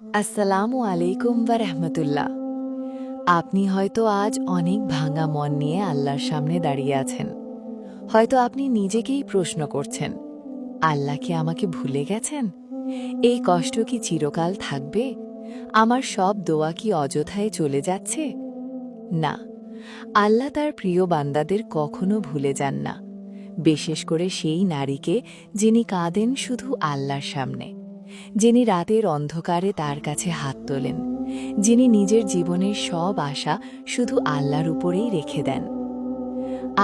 আসসালামু আলাইকুম ওয়া রাহমাতুল্লাহ। আপনি হয়তো আজ অনেক ভাঙা মন নিয়ে আল্লাহর সামনে দাঁড়িয়ে আছেন। হয়তো আপনি নিজেকেই প্রশ্ন করছেন, আল্লাহ কি আমাকে ভুলে গেছেন? এই কষ্ট কি চিরকাল থাকবে? আমার সব দোয়া কি অযথায় চলে যাচ্ছে? না, আল্লাহ তার প্রিয় বান্দাদের কখনো ভুলে যান না, বিশেষ করে সেই নারীকে যিনি কাঁদেন শুধু আল্লাহর সামনে, যিনি রাতের অন্ধকারে তার কাছে হাত তোলেন, যিনি নিজের জীবনের সব আশা শুধু আল্লাহর উপরেই রেখে দেন।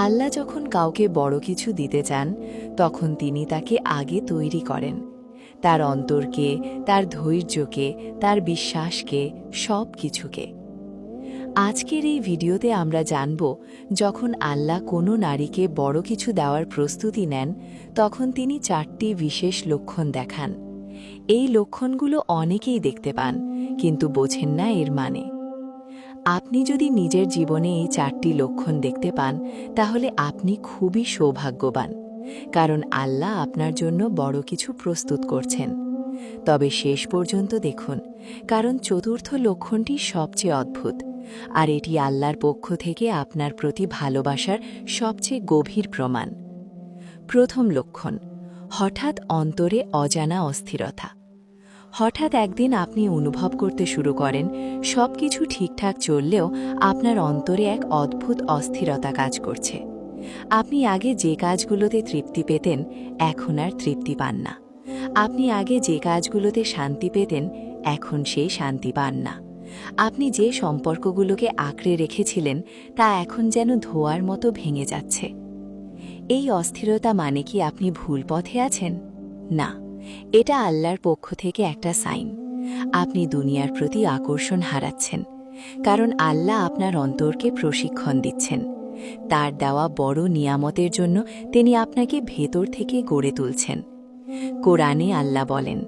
আল্লাহ যখন কাউকে বড় কিছু দিতে চান, তখন তিনি তাকে আগে তৈরি করেন, তার অন্তরকে, তার ধৈর্যকে, তার বিশ্বাসকে, সব কিছুকে। আজকের এই ভিডিওতে আমরা জানব, যখন আল্লাহ কোনো নারীকে বড় কিছু দেওয়ার প্রস্তুতি নেন, তখন তিনি 4টি বিশেষ লক্ষণ দেখান। এই লক্ষণগুলো অনেকেই দেখতে পান, কিন্তু বোঝেন না এর মানে। আপনি যদি নিজের জীবনে এই 4টি লক্ষণ দেখতে পান, তাহলে আপনি খুবই সৌভাগ্যবান, কারণ আল্লাহ আপনার জন্য বড় কিছু প্রস্তুত করছেন। তবে শেষ পর্যন্ত দেখুন, কারণ চতুর্থ লক্ষণটি সবচেয়ে অদ্ভুত, আর এটি আল্লাহর পক্ষ থেকে আপনার প্রতি ভালোবাসার সবচেয়ে গভীর প্রমাণ। প্রথম লক্ষণ, হঠাৎ অন্তরে অজানা অস্থিরতা। হঠাৎ একদিন আপনি অনুভব করতে শুরু করেন, সবকিছু ঠিকঠাক চললেও আপনার অন্তরে এক অদ্ভুত অস্থিরতা কাজ করছে। আপনি আগে যে কাজগুলোতে তৃপ্তি পেতেন, এখন আর তৃপ্তি পান না। আপনি আগে যে কাজগুলোতে শান্তি পেতেন, এখন সেই শান্তি পান না। আপনি যে সম্পর্কগুলোকে আঁকড়ে রেখেছিলেন, তা এখন যেন ধোঁয়ার মতো ভেঙে যাচ্ছে। এই অস্থিরতা মানে কি আপনি ভুল পথে আছেন? না, এটা আল্লাহর পক্ষ থেকে একটা সাইন। আপনি দুনিয়ার প্রতি আকর্ষণ হারাচ্ছেন, কারণ আল্লাহ আপনার অন্তরকে প্রশিক্ষণ দিচ্ছেন। তার দেওয়া বড় নিয়ামতের জন্য তিনি আপনাকে ভেতর থেকে গড়ে তুলছেন। কোরআনে আল্লাহ বলেন,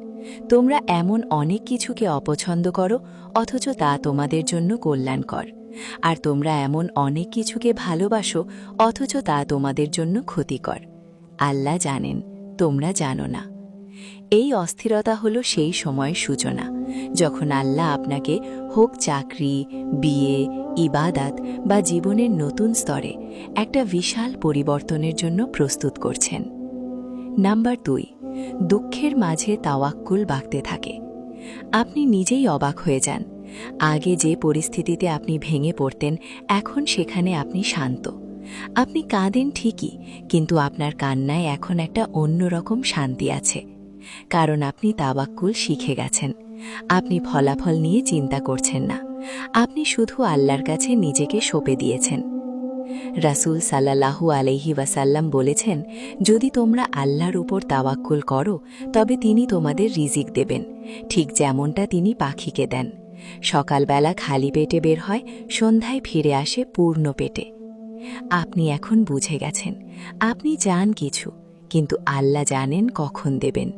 তোমরা এমন অনেক কিছুকে অপছন্দ করো, অথচ তা তোমাদের জন্য কল্যাণকর, আর তোমরা এমন অনেক কিছুকে ভালোবাসো, অথচ তা তোমাদের জন্য ক্ষতিকর। আল্লাহ জানেন, তোমরা জানো না। এই অস্থিরতা হলো সেই সময়ের সূচনা, যখন আল্লাহ আপনাকে, হোক চাকরি, বিয়ে, ইবাদত বা জীবনের নতুন স্তরে, একটা বিশাল পরিবর্তনের জন্য প্রস্তুত করছেন। নাম্বার 2, দুঃখের মাঝে তাওয়াক্কুল বাড়তে থাকে। আপনি নিজেই অবাক হয়ে যান। আগে যে পরিস্থিতিতে আপনি ভেঙে পড়তেন, এখন সেখানে আপনি শান্ত। আপনি কাঁদেন ঠিকই, কিন্তু আপনার কান্নায় এখন একটা অন্যরকম শান্তি আছে, কারণ আপনি তাওয়াক্কুল শিখে গেছেন। আপনি ফলাফল নিয়ে চিন্তা করছেন না, আপনি শুধু আল্লাহর কাছে নিজেকে সঁপে দিয়েছেন। রাসূল সাল্লাল্লাহু আলাইহি ওয়াসাল্লাম বলেছেন, যদি তোমরা আল্লাহর উপর তাওয়াক্কুল করো, তবে তিনি তোমাদের রিজিক দেবেন, ঠিক যেমনটা তিনি পাখিকে দেন। সকালবেলা খালি পেটে বের হয়, সন্ধ্যায় ফিরে আসে পূর্ণ পেটে। আপনি এখন বুঝে গেছেন, আপনি চান কিছু, কিন্তু আল্লাহ জানেন কখন দেবেন।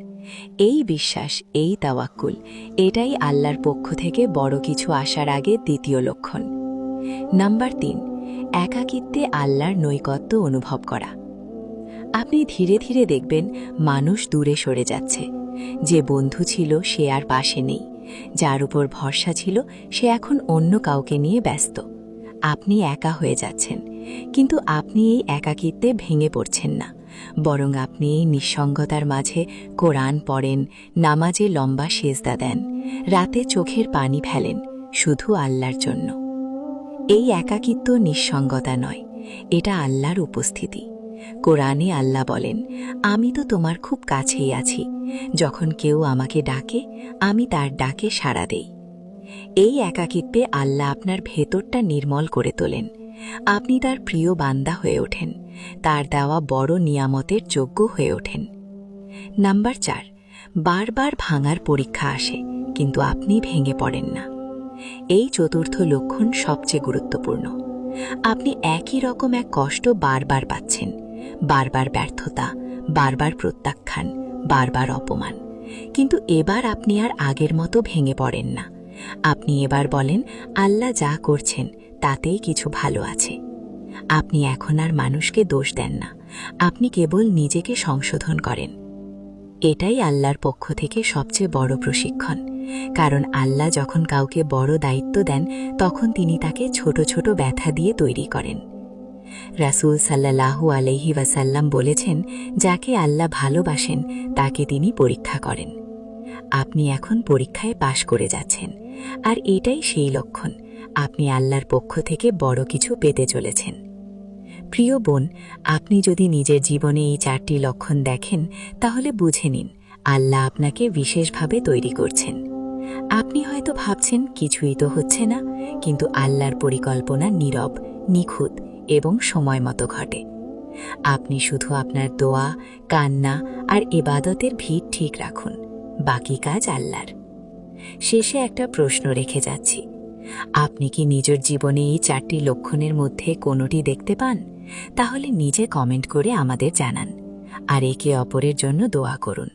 এই বিশ্বাস, এই তাওয়াক্কুল, এটাই আল্লাহর পক্ষ থেকে বড় কিছু আসার আগে দ্বিতীয় লক্ষণ। নাম্বার 3, একাকিত্বে আল্লাহর নৈকট্য অনুভব করা। আপনি ধীরে ধীরে দেখবেন, মানুষ দূরে সরে যাচ্ছে। যে বন্ধু ছিল সে আর পাশে নেই, যার উপর ভরসা ছিল সে এখন অন্য কাউকে নিয়ে ব্যস্ত। আপনি একা হয়ে যাচ্ছেন, কিন্তু আপনি এই একাকিত্বে ভেঙে পড়ছেন না, বরং আপনি এই নিঃসঙ্গতার মাঝে কোরআন পড়েন, নামাজে লম্বা সেজদা দেন, রাতে চোখের পানি ফেলেন, শুধু আল্লাহর জন্য। এই একাকিত্ব নিঃসঙ্গতা নয়, এটা আল্লাহর উপস্থিতি। কোরআনে আল্লাহ বলেন, আমি তো তোমার খুব কাছেই আছি, যখন কেউ আমাকে ডাকে, আমি তার ডাকে সাড়া দেই। এই একাকিত্বে আল্লাহ আপনার ভেতরটা নির্মল করে তোলেন। আপনি তার প্রিয় বান্দা হয়ে ওঠেন, তার দেওয়া বড় নিয়ামতের যোগ্য হয়ে ওঠেন। নাম্বার 4, বারবার ভাঙার পরীক্ষা আসে, কিন্তু আপনি ভেঙে পড়েন না। এই চতুর্থ লক্ষণ সবচেয়ে গুরুত্বপূর্ণ। আপনি একই রকম এক কষ্ট বারবার পাচ্ছেন, বারবার ব্যর্থতা, বারবার প্রত্যাখ্যান, বারবার অপমান। কিন্তু এবার আপনি আর আগের মতো ভেঙে পড়েন না। আপনি এবার বলেন, আল্লাহ যা করছেন তাতেই কিছু ভালো আছে। আপনি এখন আর মানুষকে দোষ দেন না, আপনি কেবল নিজেকে সংশোধন করেন। এটাই আল্লাহর পক্ষ থেকে সবচেয়ে বড় প্রশিক্ষণ, কারণ আল্লাহ যখন কাউকে বড় দায়িত্ব দেন তখন তিনি তাকে ছোট ছোট ব্যথা দিয়ে তৈরি করেন। রাসূল সাল্লাল্লাহু আলাইহি ওয়াসাল্লাম বলেছেন, যাকে আল্লাহ ভালোবাসেন তাকে তিনি পরীক্ষা করেন। আপনি এখন পরীক্ষায় পাশ করে যাচ্ছেন, আর এটাই সেই লক্ষণ আপনি আল্লাহর পক্ষ থেকে বড় কিছু পেতে চলেছেন। প্রিয় বোন, আপনি যদি নিজের জীবনে এই 4টি লক্ষণ দেখেন তাহলে বুঝে নিন আল্লাহ আপনাকে বিশেষভাবে তৈরি করছেন। আপনি হয়তো ভাবছেন কিছুই তো হচ্ছে না, কিন্তু আল্লাহর পরিকল্পনা নীরব, নিখুঁত এবং সময় মতো ঘটে। আপনি শুধু আপনার দোয়া, কান্না আর ইবাদতের ভিত ঠিক রাখুন, বাকি কাজ আল্লাহর। শেষে একটা প্রশ্ন রেখে যাচ্ছি, আপনি কি নিজের জীবনে এই 4টি লক্ষণের মধ্যে কোনোটি দেখতে পান? তাহলে নিজে কমেন্ট করে আমাদের জানান, আর একে অপরের জন্য দোয়া করুন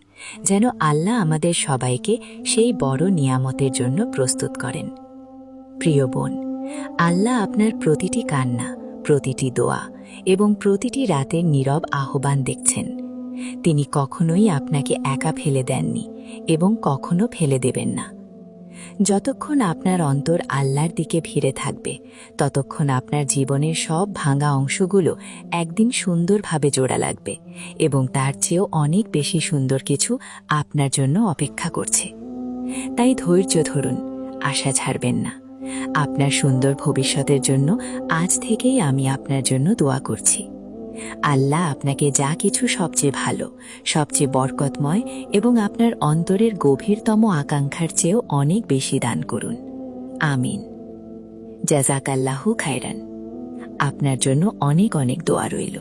যেন আল্লাহ আমাদের সবাইকে সেই বড় নিয়ামতের জন্য প্রস্তুত করেন। প্রিয় বোন, আল্লাহ আপনার প্রতিটি কান্না, প্রতিটি দোয়া এবং প্রতিটি রাতের নীরব আহ্বান দেখছেন। তিনি কখনোই আপনাকে একা ফেলে দেননি এবং কখনো ফেলে দেবেন না। যতক্ষণ আপনার অন্তর আল্লাহর দিকে ফিরে থাকবে, ততক্ষণ আপনার জীবনের সব ভাঙা অংশগুলো একদিন সুন্দরভাবে জোড়া লাগবে এবং তার চেয়েও অনেক বেশি সুন্দর কিছু আপনার জন্য অপেক্ষা করছে। তাই ধৈর্য ধরুন, আশা ছাড়বেন না। আপনার সুন্দর ভবিষ্যতের জন্য আজ থেকেই আমি আপনার জন্য দোয়া করছি। আল্লাহ আপনাকে যা কিছু সবচেয়ে ভালো, সবচেয়ে বরকতময় এবং আপনার অন্তরের গভীরতম আকাঙ্ক্ষার চেয়েও অনেক বেশি দান করুন। আমিন। জাযাকাল্লাহু খায়রান। আপনার জন্য অনেক অনেক দোয়া রইল।